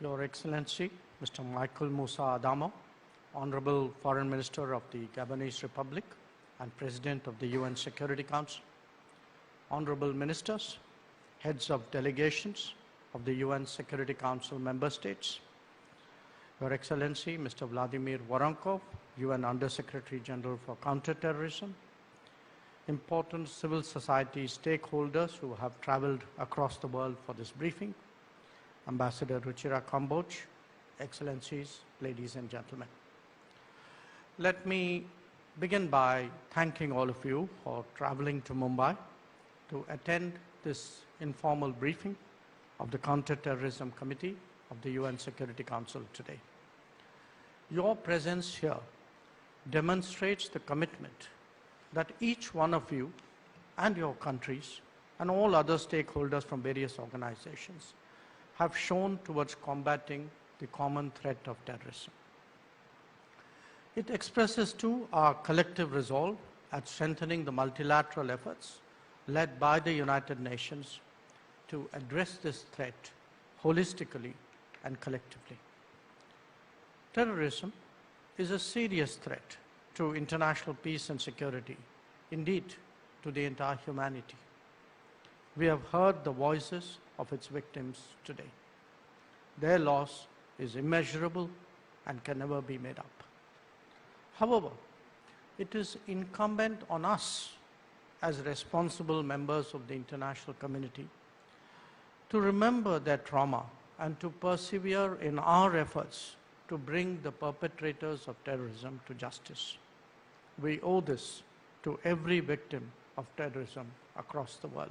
Your Excellency, Mr. Michael Musa Adamo, Honorable Foreign Minister of the Gabonese Republic and President of the UN Security Council, Honorable Ministers, Heads of Delegations of the UN Security Council Member States, Your Excellency, Mr. Vladimir Voronkov, UN Under-Secretary General for Counterterrorism, important civil society stakeholders who have traveled across the world for this briefing, Ambassador Ruchira Kamboj, Excellencies, ladies and gentlemen. Let me begin by thanking all of you for traveling to Mumbai to attend this informal briefing of the Counterterrorism Committee of the UN Security Council today. Your presence here demonstrates the commitment that each one of you and your countries and all other stakeholders from various organizations have shown towards combating the common threat of terrorism. It expresses too our collective resolve at strengthening the multilateral efforts led by the United Nations to address this threat holistically and collectively. Terrorism is a serious threat to international peace and security, indeed to the entire humanity. We have heard the voices of its victims today. Their loss is immeasurable and can never be made up. However, it is incumbent on us as responsible members of the international community to remember their trauma and to persevere in our efforts to bring the perpetrators of terrorism to justice. We owe this to every victim of terrorism across the world.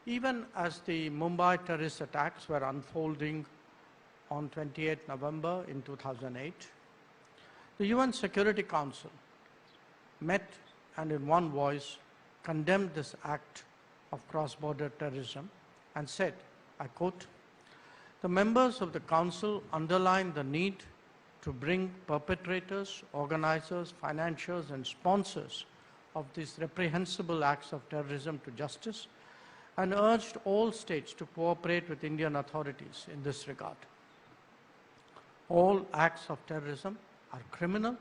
Even as the Mumbai terrorist attacks were unfolding on 28 November in 2008, the UN Security Council met and in one voice condemned this act of cross-border terrorism and said, I quote, "The members of the Council underline the need to bring perpetrators, organizers, financiers, and sponsors of these reprehensible acts of terrorism to justice and urged all states to cooperate with Indian authorities in this regard. All acts of terrorism are criminal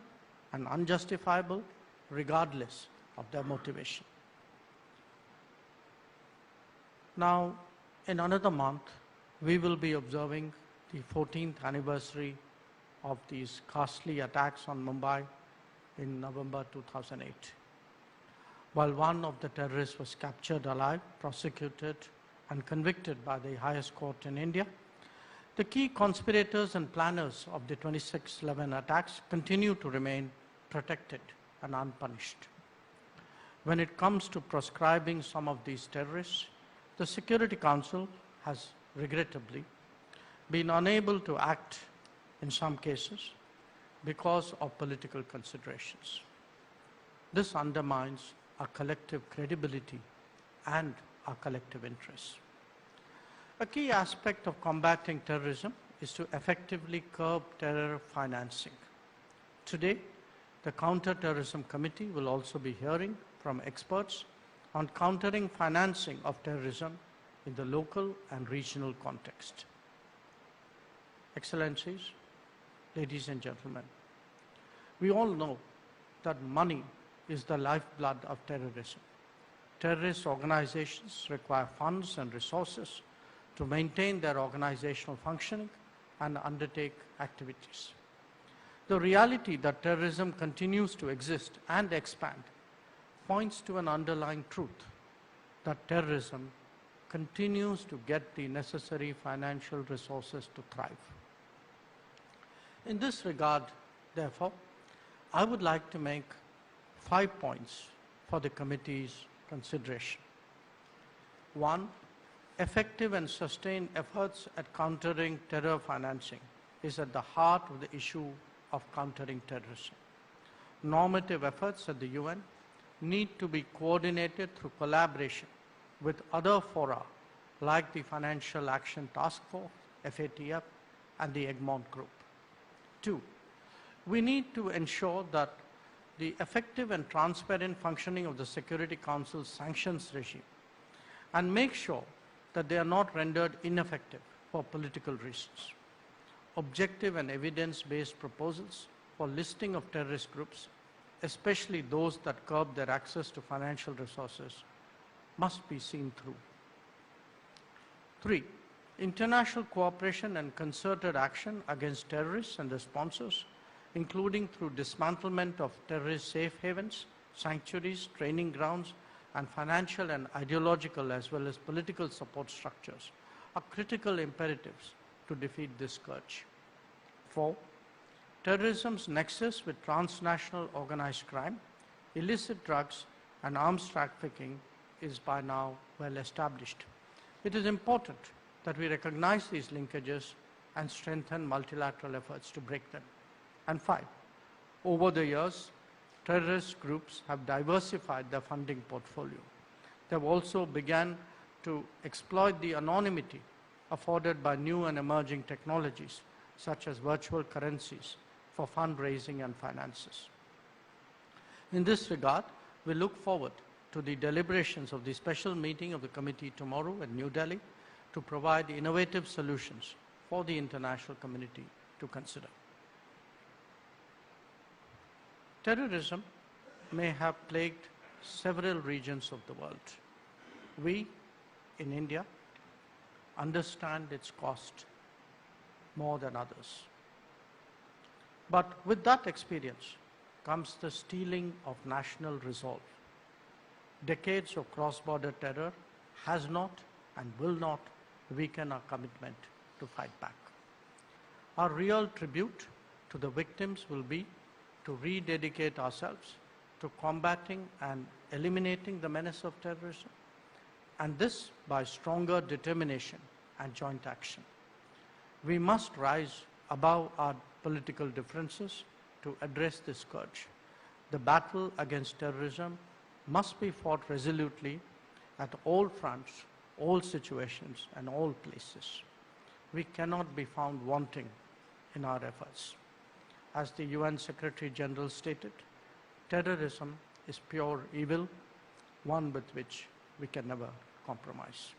and unjustifiable regardless of their motivation." Now, in another month, we will be observing the 14th anniversary of these ghastly attacks on Mumbai in November 2008. While one of the terrorists was captured alive, prosecuted, and convicted by the highest court in India, the key conspirators and planners of the 26/11 attacks continue to remain protected and unpunished. When it comes to proscribing some of these terrorists, the Security Council has regrettably been unable to act in some cases because of political considerations. This undermines our collective credibility and our collective interests. A key aspect of combating terrorism is to effectively curb terror financing. Today, the Counter-Terrorism Committee will also be hearing from experts on countering financing of terrorism in the local and regional context. Excellencies, ladies and gentlemen, we all know that money is the lifeblood of terrorism. Terrorist organizations require funds and resources to maintain their organizational functioning and undertake activities. The reality that terrorism continues to exist and expand points to an underlying truth that terrorism continues to get the necessary financial resources to thrive. In this regard, therefore, I would like to make 5 points for the committee's consideration. 1. Effective and sustained efforts at countering terror financing is at the heart of the issue of countering terrorism. Normative efforts at the UN need to be coordinated through collaboration with other fora like the Financial Action Task Force, FATF, and the Egmont Group. 2. We need to ensure that the effective and transparent functioning of the Security Council's sanctions regime and make sure that they are not rendered ineffective for political reasons. Objective and evidence-based proposals for listing of terrorist groups, especially those that curb their access to financial resources, must be seen through. 3. International cooperation and concerted action against terrorists and their sponsors, including through dismantlement of terrorist safe havens, sanctuaries, training grounds, and financial and ideological as well as political support structures, are critical imperatives to defeat this scourge. 4. Terrorism's nexus with transnational organized crime, illicit drugs, and arms trafficking is by now well established. It is important that we recognize these linkages and strengthen multilateral efforts to break them. And 5. Over the years, terrorist groups have diversified their funding portfolio. They have also begun to exploit the anonymity afforded by new and emerging technologies, such as virtual currencies, for fundraising and finances. In this regard, we look forward to the deliberations of the special meeting of the committee tomorrow in New Delhi to provide innovative solutions for the international community to consider. Terrorism may have plagued several regions of the world. We, in India, understand its cost more than others. But with that experience comes the steeling of national resolve. Decades of cross-border terror has not and will not weaken our commitment to fight back. Our real tribute to the victims will be to rededicate ourselves to combating and eliminating the menace of terrorism, and this by stronger determination and joint action. We must rise above our political differences to address this scourge. The battle against terrorism must be fought resolutely at all fronts, all situations, and all places. We cannot be found wanting in our efforts. As the UN Secretary General stated, terrorism is pure evil, one with which we can never compromise.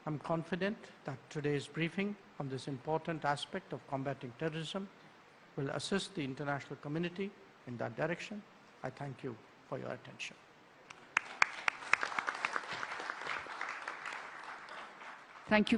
I'm confident that today's briefing on this important aspect of combating terrorism will assist the international community in that direction. I thank you for your attention. Thank you very